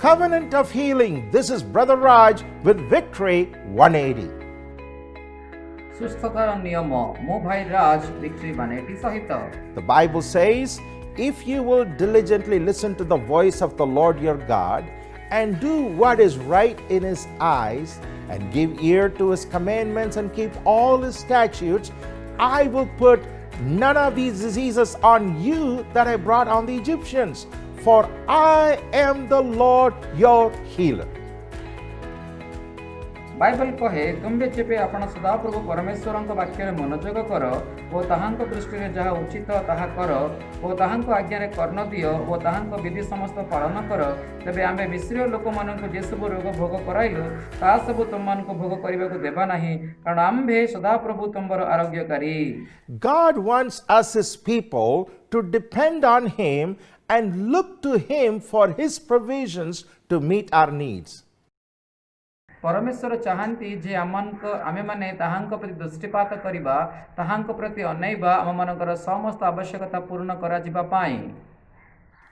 Covenant of Healing. This is Brother Raj with Victory 180. ସୁସ୍ଥତାର ନିୟମ ମୋ ଭାଇ ରାଜ ଭିକ୍ଟରି 180 ସହିତ The Bible says, if you will diligently listen to the voice of the Lord your God and do what is right in his eyes and give ear to his commandments and keep all his statutes, I will put none of these diseases on you that I brought on the Egyptians, for I am the Lord your healer. Bible କହେ ତୁମେ ଯେବେ ଆପଣ ସଦାପ୍ରଭୁ ପରମେଶ୍ୱରଙ୍କ ବାକ୍ୟରେ ମନୋଯୋଗ କର ଓ ତାହାଙ୍କ ଦୃଷ୍ଟିରେ ଯାହା ଉଚିତ ତାହା କର ଓ ତାହାଙ୍କ ଆଜ୍ଞାରେ କର୍ଣ୍ଣ ଦିଅ ଓ ତାହାଙ୍କ ବିଧି ସମସ୍ତ ପାଳନ କର, ତେବେ ଆମେ ମିଶ୍ରୀୟ ଲୋକମାନଙ୍କୁ ଯେସବୁ ରୋଗ ଭୋଗ କରାଇଲୁ ତାହା ସବୁ ତୁମମାନଙ୍କୁ ଭୋଗ କରିବାକୁ ଦେବା ନାହିଁ, କାରଣ ଆମ୍ଭେ ସଦାପ୍ରଭୁ ତୁମର ଆରୋଗ୍ୟକାରୀ। God wants us his people to depend on him and look to him for his provisions to meet our needs. ପରମେଶ୍ୱର ଚାହାନ୍ତି ଯେ ଆମେମାନେ ତାହାଙ୍କ ପ୍ରତି ଦୃଷ୍ଟିପାତ କରିବା, ତାହାଙ୍କ ପ୍ରତି ଅନେଇବା ଆମମାନଙ୍କର ସମସ୍ତ ଆବଶ୍ୟକତା ପୂର୍ଣ୍ଣ କରାଯିବା ପାଇଁ।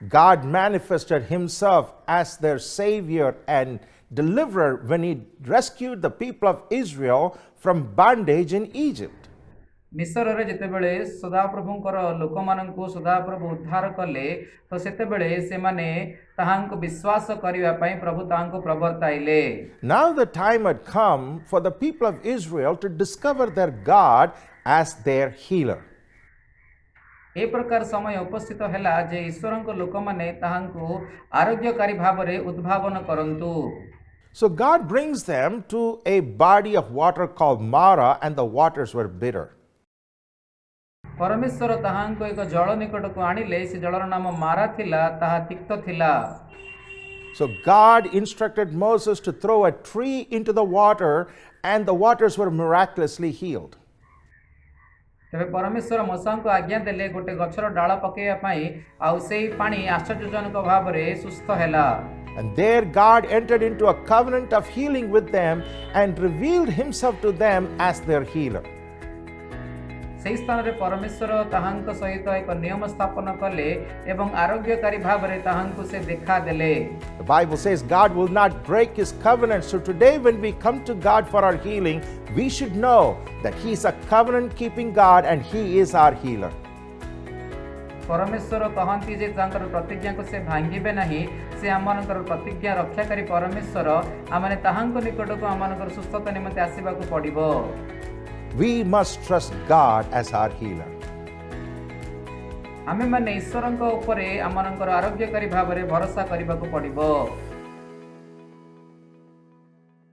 God manifested himself as their savior and deliverer when he rescued the people of Israel from bondage in Egypt. ମିଶରରେ ଯେତେବେଳେ ସଦାପ୍ରଭୁଙ୍କର ଲୋକମାନଙ୍କୁ ସଦାପ୍ରଭୁ ଉଦ୍ଧାର କଲେ ତ ସେତେବେଳେ ସେମାନେ ତାହାଙ୍କୁ ବିଶ୍ୱାସ କରିବା ପାଇଁ ପ୍ରଭୁ ତାହାଙ୍କୁ ପ୍ରବର୍ତ୍ତାଇଲେ। Now the time had come for the people of Israel to discover their God as their healer. ଏ ପ୍ରକାର ସମୟ ଉପସ୍ଥିତ ହେଲା ଯେ ଈଶ୍ୱରଙ୍କ ଲୋକମାନେ ତାହାଙ୍କୁ ଆରୋଗ୍ୟକାରୀ ଭାବରେ ଉଦ୍ଭାବନ କରନ୍ତୁ। So God brings them to a body of water called Mara, and the waters were bitter. ପରମେଶ୍ୱର ତାହାଙ୍କୁ ଏକ ଜଳ ନିକଟକୁ ଆଣିଲେ, ସେ ଜଳର ନାମ ମାରା ଥିଲା, ତାହା ତିକ୍ତ ଥିଲା। So God instructed Moses to throw a tree into the water, and the waters were miraculously healed. ତେବେ ପରମେଶ୍ୱର ମୋଶଙ୍କୁ ଆଜ୍ଞା ଦେଲେ ଗୋଟେ ଗଛର ଡାଳ ପକାଇବା ପାଇଁ, ଆଉ ସେହି ପାଣି ଆଶ୍ଚର୍ଯ୍ୟଜନକ ଭାବରେ ସୁସ୍ଥ ହେଲା। And there God entered into a covenant of healing with them and revealed himself to them as their healer. ସେହି ସ୍ଥାନରେ ପରମେଶ୍ୱର ତାହାଙ୍କ ସହିତ ଏକ ନିୟମ ସ୍ଥାପନ କଲେ ଏବଂ ଆରୋଗ୍ୟକାରୀ ଭାବରେ ତାହାଙ୍କୁ ସେ ଦେଖାଦେଲେ। The Bible says God will not break his covenant. So today when we come to God for our healing, we should know that he is a covenant keeping God and he is our healer. ପରମେଶ୍ୱର କହନ୍ତି ଯେ ତାଙ୍କର ପ୍ରତିଜ୍ଞାକୁ ସେ ଭାଙ୍ଗିବେ ନାହିଁ, ସେ ଆମମାନଙ୍କର ପ୍ରତିଜ୍ଞା ରକ୍ଷାକାରୀ ପରମେଶ୍ୱର। ଆମମାନେ ତାହାଙ୍କ ନିକଟକୁ ଆମମାନଙ୍କର ସୁସ୍ଥତା ନିମନ୍ତେ ଆସିବାକୁ ପଡ଼ିବ। We must trust God as our healer. ଆମେମାନେ ଈଶ୍ୱରଙ୍କ ଉପରେ ଆମମାନଙ୍କର ଆରୋଗ୍ୟକାରୀ ଭାବରେ ଭରସା କରିବାକୁ ପଡ଼ିବ।